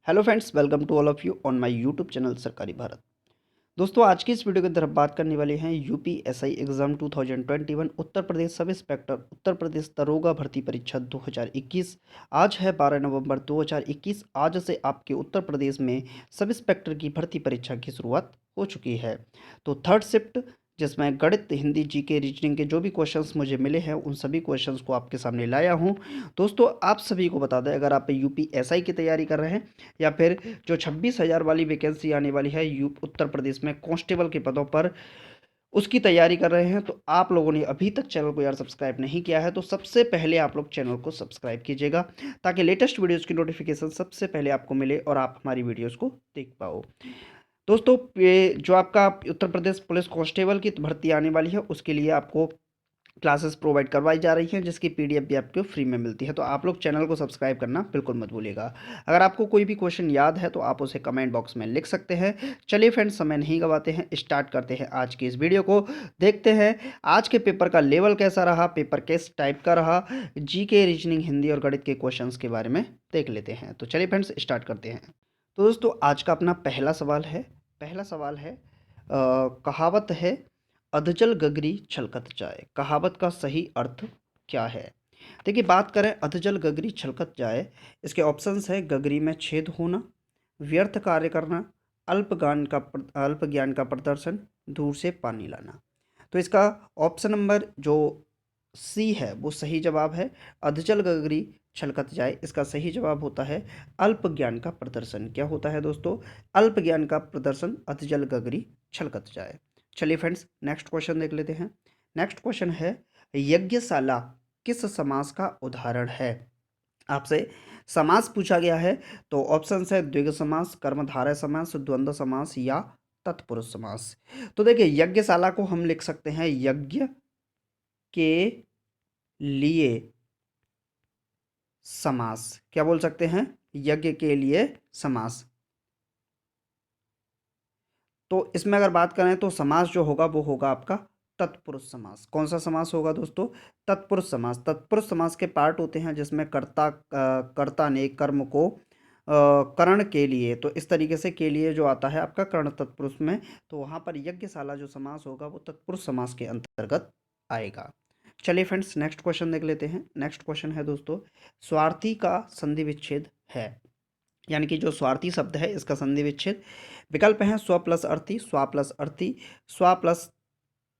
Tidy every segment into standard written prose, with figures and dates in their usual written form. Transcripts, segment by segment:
Hello friends, welcome to all of you on my YouTube channel Sarkari Bharat. दोस्तों, आज की इस वीडियो की तरफ बात करने वाले हैं UPSI exam 2021 Uttar Pradesh sub inspector Uttar Pradesh दरोगा भर्ती परीक्षा 2021। आज है 12 नवंबर 2021। आज से आपके उत्तर प्रदेश में सब इंस्पेक्टर की भर्ती परीक्षा की शुरुआत हो चुकी है। तो थर्ड शिफ्ट, जिसमें गणित, हिंदी, जीके, रीजनिंग के जो भी क्वेश्चंस मुझे मिले हैं उन सभी क्वेश्चंस को आपके सामने लाया हूं। दोस्तों, आप सभी को बता दें, अगर आप यूपीएसआई की तैयारी कर रहे हैं या फिर जो 26,000 वाली वैकेंसी आने वाली है यू उत्तर प्रदेश में कांस्टेबल के पदों पर, उसकी तैयारी कर रहे हैं, तो आप लोगों ने अभी तक चैनल को यार सब्सक्राइब नहीं किया है तो सबसे पहले आप लोग चैनल को सब्सक्राइब कीजिएगा, ताकि लेटेस्ट वीडियोज़ की नोटिफिकेशन सबसे पहले आपको मिले और आप हमारी वीडियोज़ को देख पाओ। दोस्तों, ये जो आपका उत्तर प्रदेश पुलिस कांस्टेबल की भर्ती आने वाली है उसके लिए आपको क्लासेस प्रोवाइड करवाई जा रही हैं, जिसकी पीडीएफ भी आपको फ्री में मिलती है। तो आप लोग चैनल को सब्सक्राइब करना बिल्कुल मत भूलिएगा। अगर आपको कोई भी क्वेश्चन याद है तो आप उसे कमेंट बॉक्स में लिख सकते हैं। चलिए फ्रेंड्स, समय नहीं गवाते हैं, स्टार्ट करते हैं आज की इस वीडियो को। देखते हैं आज के पेपर का लेवल कैसा रहा, पेपर किस टाइप का रहा। जीके, रीजनिंग, हिंदी और गणित के क्वेश्चन के बारे में देख लेते हैं। तो चलिए फ्रेंड्स, स्टार्ट करते हैं। तो दोस्तों, आज का अपना पहला सवाल है, कहावत है, अधजल गगरी छलकत जाए। कहावत का सही अर्थ क्या है? देखिए, बात करें अधजल गगरी छलकत जाए, इसके ऑप्शंस है गगरी में छेद होना, व्यर्थ कार्य करना, अल्प ज्ञान का प्रदर्शन, दूर से पानी लाना। तो इसका ऑप्शन नंबर जो सी है वो सही जवाब है। अधजल गगरी छलकत जाए, इसका सही जवाब होता है अल्प ज्ञान का प्रदर्शन। क्या होता है दोस्तों? अल्प ज्ञान का प्रदर्शन, अधजल गगरी छलकत जाए। चलिए फ्रेंड्स, नेक्स्ट क्वेश्चन देख लेते हैं। नेक्स्ट क्वेश्चन है, यज्ञशाला किस समास का उदाहरण है? आपसे समास पूछा गया है, तो ऑप्शन है द्विग समास, कर्मधारय समास, द्वंद्व समास या तत्पुरुष समास। तो देखिए, यज्ञशाला को हम लिख सकते हैं यज्ञ के लिए समास। क्या बोल सकते हैं? यज्ञ के लिए समास। तो इसमें अगर बात करें तो समास जो होगा वो होगा आपका तत्पुरुष समास। कौन सा समास होगा दोस्तों? तत्पुरुष समास। तत्पुरुष समास के पार्ट होते हैं जिसमें कर्ता ने कर्म को करण के लिए, तो इस तरीके से के लिए जो आता है आपका कर्ण तत्पुरुष में, तो वहाँ पर यज्ञशाला जो समास होगा वो तत्पुरुष समास के अंतर्गत आएगा। चलिए फ्रेंड्स, नेक्स्ट क्वेश्चन देख लेते हैं। नेक्स्ट क्वेश्चन है दोस्तों, स्वार्थी का संधि विच्छेद है, यानी कि जो स्वार्थी शब्द है इसका संधि विच्छेद। विकल्प हैं स्व प्लस अर्थी, स्वा प्लस अर्थी, स्वा प्लस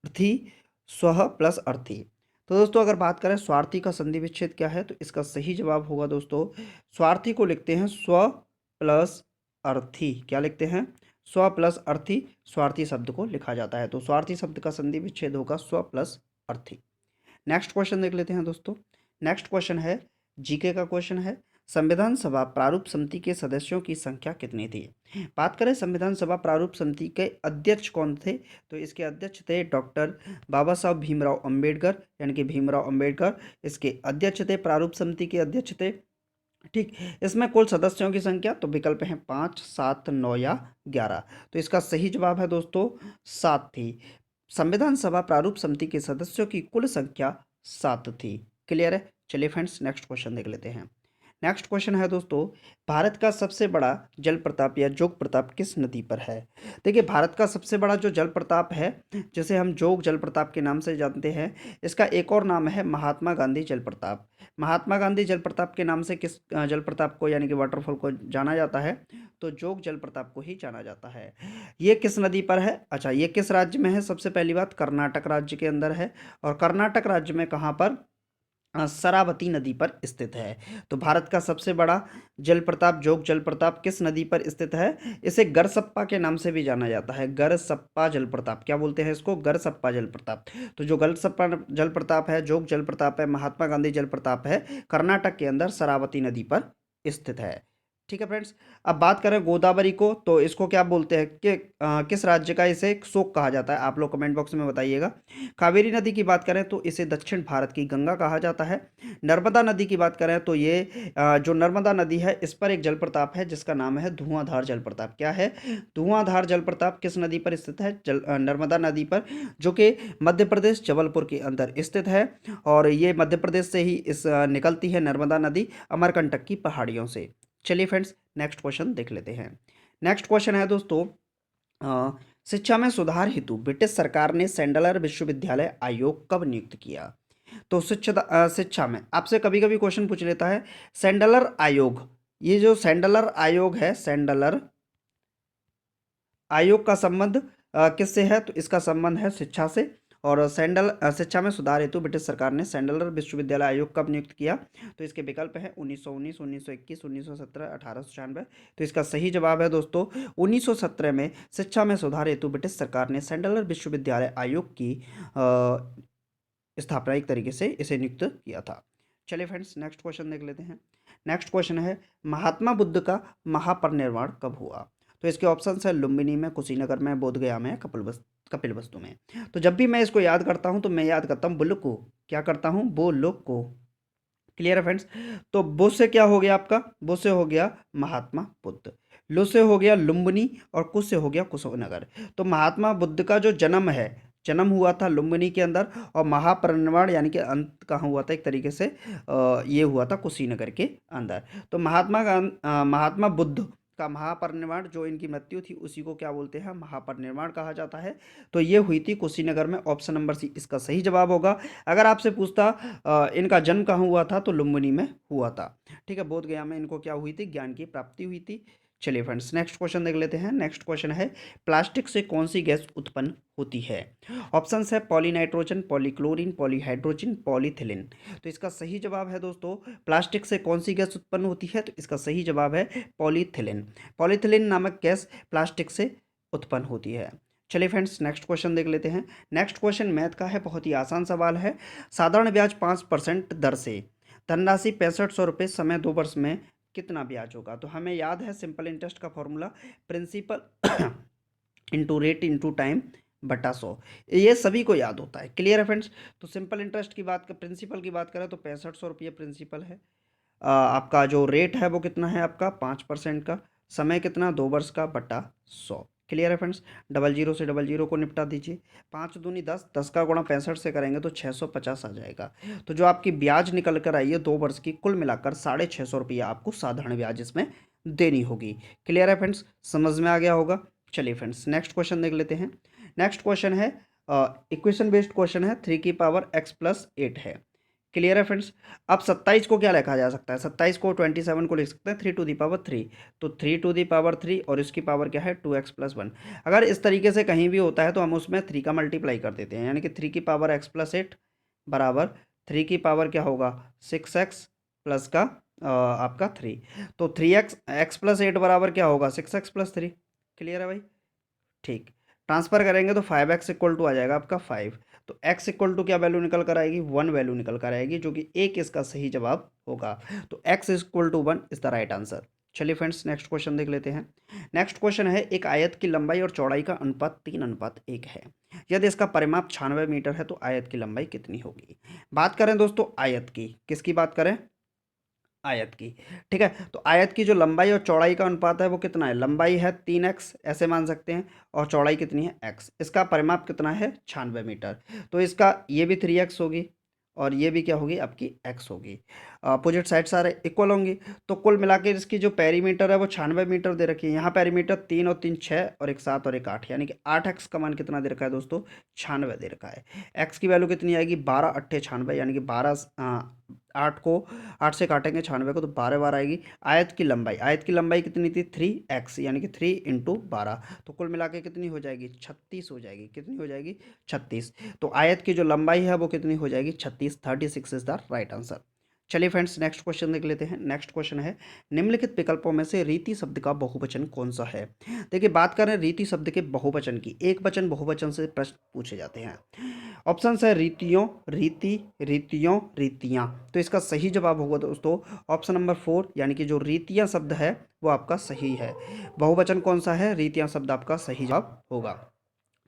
अर्थी, स्वह प्लस अर्थी। तो दोस्तों, अगर बात करें स्वार्थी का संधि विच्छेद क्या है, तो इसका सही जवाब होगा दोस्तों, स्वार्थी को लिखते हैं स्व प्लस अर्थी। क्या लिखते हैं? स्व प्लस अर्थी स्वार्थी शब्द को लिखा जाता है। तो स्वार्थी शब्द का संधि विच्छेद होगा स्व प्लस अर्थी। नेक्स्ट क्वेश्चन देख लेते हैं दोस्तों। नेक्स्ट क्वेश्चन है, जीके का क्वेश्चन है, संविधान सभा प्रारूप समिति के सदस्यों की संख्या कितनी थी? बात करें संविधान सभा प्रारूप समिति के अध्यक्ष कौन थे, तो इसके अध्यक्ष थे डॉक्टर बाबा साहब भीमराव अंबेडकर, यानी कि भीमराव अंबेडकर इसके अध्यक्ष थे, प्रारूप समिति के अध्यक्ष थे। ठीक। इसमें कुल सदस्यों की संख्या, तो विकल्प हैं 5, 7, 9 या 11। तो इसका सही जवाब है दोस्तों 7 थी। संविधान सभा प्रारूप समिति के सदस्यों की कुल संख्या 7 थी। क्लियर है? चलिए फ्रेंड्स, नेक्स्ट क्वेश्चन देख लेते हैं। नेक्स्ट क्वेश्चन है दोस्तों, भारत का सबसे बड़ा जल प्रताप या जोग प्रताप किस नदी पर है? देखिए, भारत का सबसे बड़ा जो जल प्रताप है, जिसे हम जोग जल प्रताप के नाम से जानते हैं, इसका एक और नाम है महात्मा गांधी जल प्रताप। महात्मा गांधी जल प्रताप के नाम से किस जल प्रताप को, यानी कि वाटरफॉल को जाना जाता है? तो जोग जल प्रताप को ही जाना जाता है। ये किस नदी पर है? अच्छा, ये किस राज्य में है? सबसे पहली बात, कर्नाटक राज्य के अंदर है। और कर्नाटक राज्य में कहाँ पर? शरावती नदी पर स्थित है। तो भारत का सबसे बड़ा जल प्रताप, जोग जल प्रताप, किस नदी पर स्थित है? इसे गरसप्पा के नाम से भी जाना जाता है। गरसप्पा जल प्रताप। क्या बोलते हैं इसको? गरसप्पा जल प्रताप। तो जो गरसप्पा जल प्रताप है, जोग जल प्रताप है, महात्मा गांधी जल प्रताप है, कर्नाटक के अंदर शरावती नदी पर स्थित है। ठीक है फ्रेंड्स। अब बात करें गोदावरी को, तो इसको क्या बोलते हैं कि किस राज्य का इसे शोक कहा जाता है? आप लोग कमेंट बॉक्स में बताइएगा। कावेरी नदी की बात करें तो इसे दक्षिण भारत की गंगा कहा जाता है। नर्मदा नदी की बात करें तो ये जो नर्मदा नदी है इस पर एक जल प्रताप है जिसका नाम है धुआंधार जल प्रताप। क्या है? धुआंधार जल प्रताप किस नदी पर स्थित है? नर्मदा नदी पर, जो कि मध्य प्रदेश जबलपुर के अंदर स्थित है। और ये मध्य प्रदेश से ही निकलती है नर्मदा नदी, अमरकंटक की पहाड़ियों से। चलिए फ्रेंड्स नेक्स्ट क्वेश्चन देख लेते हैं। नेक्स्ट क्वेश्चन है दोस्तों, शिक्षा में सुधार हेतु ब्रिटिश सरकार ने सैंडलर विश्वविद्यालय आयोग कब नियुक्त किया? तो शिक्षा में आपसे कभी कभी क्वेश्चन पूछ लेता है सैंडलर आयोग। ये जो सैंडलर आयोग है, सैंडलर आयोग का संबंध किससे है? तो इसका संबंध है शिक्षा से। और शिक्षा में सुधार हेतु ब्रिटिश सरकार ने सैंडलर विश्वविद्यालय आयोग कब नियुक्त किया? तो इसके विकल्प है 1919, 1921, 1917, 1896। तो इसका सही जवाब है दोस्तों 1917 में शिक्षा में सुधार हेतु ब्रिटिश सरकार ने सैंडलर विश्वविद्यालय आयोग की स्थापना एक तरीके से इसे नियुक्त किया था। चलिए फ्रेंड्स नेक्स्ट क्वेश्चन देख लेते हैं। नेक्स्ट क्वेश्चन है महात्मा बुद्ध का महापरिनिर्वाण कब हुआ? तो इसके ऑप्शन है लुम्बिनी में, कुशीनगर में, बोधगया में, कपिलवस्तु में। तो जब भी मैं इसको याद करता हूं तो मैं याद करता हूं बुल को, क्या करता हूं, बुल को। क्लियर है फ्रेंड्स? तो बो से क्या हो गया आपका, बो से हो गया महात्मा बुद्ध, लु से हो गया लुम्बिनी और कुश से हो गया कुशीनगर। तो महात्मा बुद्ध का जो जन्म है, जन्म हुआ था लुम्बिनी के अंदर, और महापरिनिर्वाण यानी कि अंत कहाँ हुआ था एक तरीके से, ये हुआ था कुशीनगर के अंदर। तो महात्मा बुद्ध का महापरिनिर्वाण, जो इनकी मृत्यु थी उसी को क्या बोलते हैं, महापरिनिर्वाण कहा जाता है। तो ये हुई थी कुशीनगर में। ऑप्शन नंबर सी इसका सही जवाब होगा। अगर आपसे पूछता इनका जन्म कहाँ हुआ था, तो लुम्बिनी में हुआ था। ठीक है, बोध गया में इनको क्या हुई थी, ज्ञान की प्राप्ति हुई थी। चलिए फ्रेंड्स नेक्स्ट क्वेश्चन देख लेते हैं। नेक्स्ट क्वेश्चन है प्लास्टिक से कौन सी गैस उत्पन्न होती है? ऑप्शंस है पॉलीनाइट्रोजन, पॉलीक्लोरीन, पॉलीहाइड्रोजन, पॉलीथिलीन। तो इसका सही जवाब है दोस्तों प्लास्टिक से कौन सी गैस उत्पन्न होती है? तो इसका सही जवाब है पॉलीथिलीन। पॉलीथिलीन नामक गैस प्लास्टिक से उत्पन्न होती है। चलिए फ्रेंड्स नेक्स्ट क्वेश्चन देख लेते हैं। नेक्स्ट क्वेश्चन मैथ का है, बहुत ही आसान सवाल है। साधारण ब्याज 5% दर से धनराशि 6500 रुपये समय 2 वर्ष में कितना ब्याज होगा? तो हमें याद है सिंपल इंटरेस्ट का formula, principal into rate into time बटा 100। ये सभी को याद होता है। क्लियर है फ्रेंड्स? तो सिंपल इंटरेस्ट की बात, प्रिंसिपल की बात करें तो 6500 रुपये प्रिंसिपल है। आपका जो रेट है वो कितना है आपका 5% का, समय कितना 2 वर्ष का बटा 100। क्लियर है फ्रेंड्स? 00 से 00 को निपटा दीजिए। 5 दूनी 10, 10 का गुणा 65 से करेंगे तो 650 आ जाएगा। तो जो आपकी ब्याज निकल कर आई है 2 वर्ष की, कुल मिलाकर 650 रुपया आपको साधारण ब्याज इसमें देनी होगी। क्लियर है फ्रेंड्स? समझ में आ गया होगा। चलिए फ्रेंड्स नेक्स्ट क्वेश्चन देख लेते हैं। नेक्स्ट क्वेश्चन है इक्वेशन बेस्ड क्वेश्चन है, 3 की पावर x प्लस 8 है। क्लियर है फ्रेंड्स? अब 27 को क्या लिखा जा सकता है, 27 को 27 को लिख सकते हैं 3 टू दी पावर 3। तो 3 टू दी पावर 3 और इसकी पावर क्या है 2x प्लस 1। अगर इस तरीके से कहीं भी होता है तो हम उसमें 3 का मल्टीप्लाई कर देते हैं, यानी कि 3 की पावर x प्लस 8 बराबर 3 की पावर क्या होगा 6x प्लस का आपका 3। तो 3x x प्लस 8 बराबर क्या होगा 6x प्लस 3। क्लियर है भाई? ठीक, ट्रांसफर करेंगे तो 5x इक्वल टू आ जाएगा आपका 5। तो x इक्वल टू क्या वैल्यू निकल कर आएगी 1 वैल्यू निकल कर आएगी, जो कि एक इसका सही जवाब होगा। तो x equal to 1 is the right answer. चलिए फ्रेंड्स नेक्स्ट क्वेश्चन देख लेते हैं। नेक्स्ट क्वेश्चन है एक आयत की लंबाई और चौड़ाई का अनुपात 3:1 है। यदि इसका परिमाप 96 मीटर है तो आयत की लंबाई कितनी होगी? बात करें दोस्तों आयत की, किसकी बात करें, आयत की। ठीक है, तो आयत की जो लंबाई और चौड़ाई का अनुपात है वो कितना है, लंबाई है 3x ऐसे मान सकते हैं, और चौड़ाई कितनी है x। इसका परिमाप कितना है 96 मीटर। तो इसका ये भी 3x होगी और ये भी क्या होगी आपकी x होगी। अपोजिट साइड सारे इक्वल होंगी। तो कुल मिला के इसकी जो पेरीमीटर है वो 96 मीटर दे रखी है। यहाँ पेरीमीटर 3 और 3 6 और एक 7 और एक 8, यानी कि 8x का मान कितना दे रखा है दोस्तों 96 दे रखा है। x की वैल्यू कितनी आएगी 12 अट्ठे 96, यानी कि 12 8 को 8 से काटेंगे 96 को तो 12 बार आएगी। आयत की लंबाई कितनी थी 3x, यानी कि 3 इंटू 12, तो कुल मिला के कितनी हो जाएगी 36 हो जाएगी। कितनी हो जाएगी 36। तो आयत की जो लंबाई है वो कितनी हो जाएगी 36, 36 इज द राइट आंसर। चलिए फ्रेंड्स नेक्स्ट क्वेश्चन देख लेते हैं। नेक्स्ट क्वेश्चन है निम्नलिखित विकल्पों में से रीति शब्द का बहुवचन कौन सा है? देखिए बात करें रीति शब्द के बहुवचन की, एक वचन बहुवचन से प्रश्न पूछे जाते हैं। ऑप्शन है रीतियों, रीति, रीतियों, रीतियाँ। तो इसका सही जवाब होगा दोस्तों ऑप्शन नंबर 4, यानी कि जो रीतियाँ शब्द है वो आपका सही है। बहुवचन कौन सा है, रीतियाँ शब्द आपका सही जवाब होगा।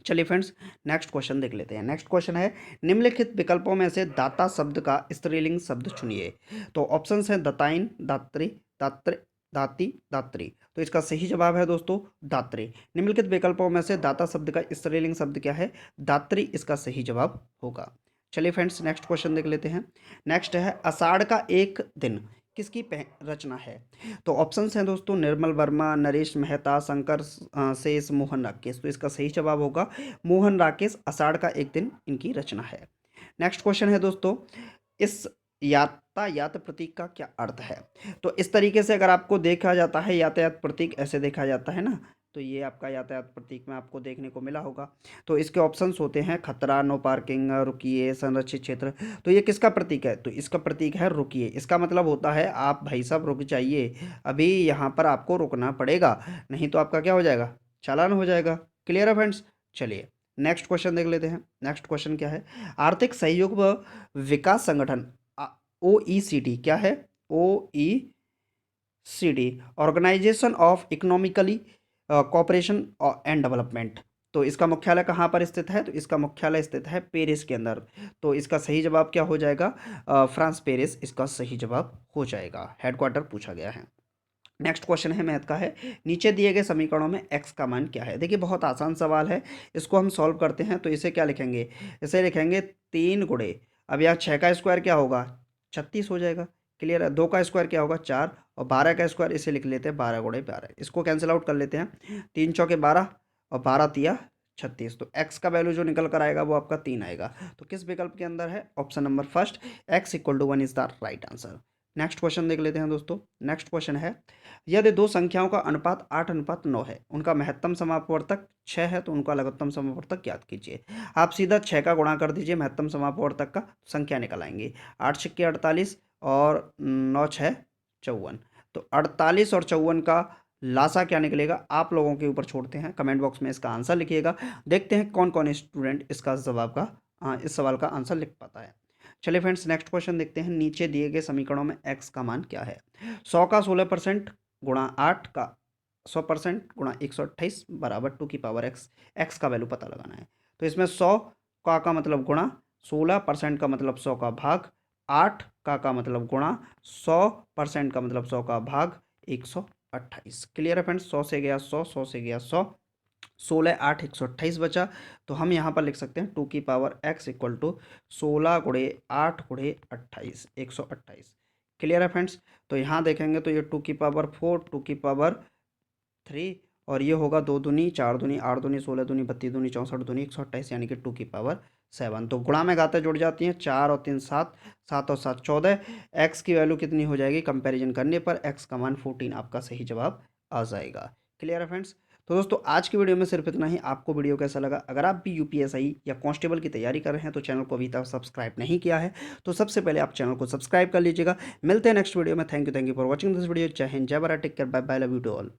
चलिए फ्रेंड्स नेक्स्ट क्वेश्चन देख लेते हैं। नेक्स्ट क्वेश्चन है निम्नलिखित विकल्पों में से दाता शब्द का स्त्रीलिंग शब्द चुनिए। तो ऑप्शंस हैं दताइन, दात्री, दात्र, दाती, दात्री। तो इसका सही जवाब है दोस्तों दात्री। निम्नलिखित विकल्पों में से दाता शब्द का स्त्रीलिंग शब्द क्या है, दात्री इसका सही जवाब होगा। चलिए फ्रेंड्स नेक्स्ट क्वेश्चन देख लेते हैं। नेक्स्ट है आषाढ़ का एक दिन किसकी रचना है? तो ऑप्शंस हैं दोस्तों, निर्मल वर्मा, नरेश मेहता, शंकर शेष, मोहन राकेश। तो इसका सही जवाब होगा मोहन राकेश। आषाढ़ का एक दिन इनकी रचना है। नेक्स्ट क्वेश्चन है दोस्तों, इस यातायात प्रतीक का क्या अर्थ है? तो इस तरीके से अगर आपको देखा जाता है यातायात प्रतीक, ऐसे देखा जाता है ना, तो ये आपका यातायात प्रतीक में आपको देखने को मिला होगा। तो इसके ऑप्शंस होते हैं खतरा, नो पार्किंग, रुकिए, संरक्षित क्षेत्र। तो ये किसका प्रतीक है? तो इसका प्रतीक है रुकिए। इसका मतलब होता है आप भाई साहब रुक जाइए, अभी यहाँ पर आपको रुकना पड़ेगा, नहीं तो आपका क्या हो जाएगा? चालान हो जाएगा। क्लियर है फ्रेंड्स? चलिए नेक्स्ट क्वेश्चन देख लेते हैं। नेक्स्ट क्वेश्चन क्या है? आर्थिक सहयोग व विकास संगठन OECD क्या है? OECD, organisation of economically cooperation and development. तो इसका मुख्यालय कहाँ पर स्थित है? तो इसका मुख्यालय स्थित है पेरिस के अंदर। तो इसका सही जवाब क्या हो जाएगा? फ्रांस, पेरिस इसका सही जवाब हो जाएगा। हेडक्वार्टर पूछा गया है। नेक्स्ट क्वेश्चन है मैथ का है, नीचे दिए गए समीकरणों में x का मान क्या है? देखिए बहुत आसान सवाल है, इसको हम सॉल्व करते हैं। तो इसे क्या लिखेंगे? इसे लिखेंगे 3 गुणे, अब यहाँ 6 का स्क्वायर क्या होगा? 36 हो जाएगा। क्लियर है? 2 का स्क्वायर क्या होगा? 4, और 12 का स्क्वायर इसे लिख लेते हैं 12 गुणे 12। इसको कैंसिल आउट कर लेते हैं, 3 चौके 12 और 12 तिया 36। तो x का वैल्यू जो निकल कर आएगा वो आपका 3 आएगा। तो किस विकल्प के अंदर है? Option number first, x=1 is the right answer. Next question देख लेते हैं दोस्तों। नेक्स्ट क्वेश्चन है, यदि दो संख्याओं का अनुपात 8:9 है, उनका महत्तम समापवर्तक 6 है, तो उनका लघुत्तम समापवर्तक ज्ञात कीजिए। आप सीधा 6 का गुणा कर दीजिए, महत्तम समापवर्तक का संख्या निकल आएंगी। 8 छक्के 48 और 9 छः 54। तो 48 और 54 का लासा क्या निकलेगा? आप लोगों के ऊपर छोड़ते हैं, कमेंट बॉक्स में इसका आंसर लिखिएगा। देखते हैं कौन कौन स्टूडेंट इसका जवाब का इस सवाल का आंसर लिख पाता है। चलिए फ्रेंड्स नेक्स्ट क्वेश्चन देखते हैं, नीचे दिए गए समीकरणों में x का मान क्या है? 100 का 16% गुणा 8 का 100% गुणा 128 बराबर 2 की पावर x। x का वैल्यू पता लगाना है। तो इसमें 100 का मतलब गुणा, 16% का मतलब 100 का भाग, 8 का मतलब गुणा, 100% का मतलब 100 का भाग 128। क्लियर है फ्रेंड्स? 100 से गया 100, 100 से गया 100, 16 8 128 बचा। तो हम यहाँ पर लिख सकते हैं 2 की पावर x = 16 × 8 × 28 क्लियर है फ्रेंड्स? तो यहाँ देखेंगे तो ये 2 की पावर 4, 2 की पावर 3 और ये होगा 2 दूनी 4 दूनी 8 दूनी 16 दूनी 32 दूनी 64 दूनी 128, यानी कि 2 की पावर 7। तो गुणा में घातें जुड़ जाती हैं, 4 और 3 7, 7 और 7 14। एक्स की वैल्यू कितनी हो जाएगी? कंपैरिजन करने पर एक्स का मान 14 आपका सही जवाब आ जाएगा। क्लियर है फ्रेंड्स? तो दोस्तों आज की वीडियो में सिर्फ इतना ही। आपको वीडियो कैसा लगा? अगर आप भी यूपीएसआई या कांस्टेबल की तैयारी कर रहे हैं तो चैनल को अभी तक सब्सक्राइब नहीं किया है तो सबसे पहले आप चैनल को सब्सक्राइब कर लीजिएगा। मिलते हैं नेक्स्ट वीडियो में। Thank you for watching this video. जय हिंद, जय Bharat, take care, bye bye, love you to all.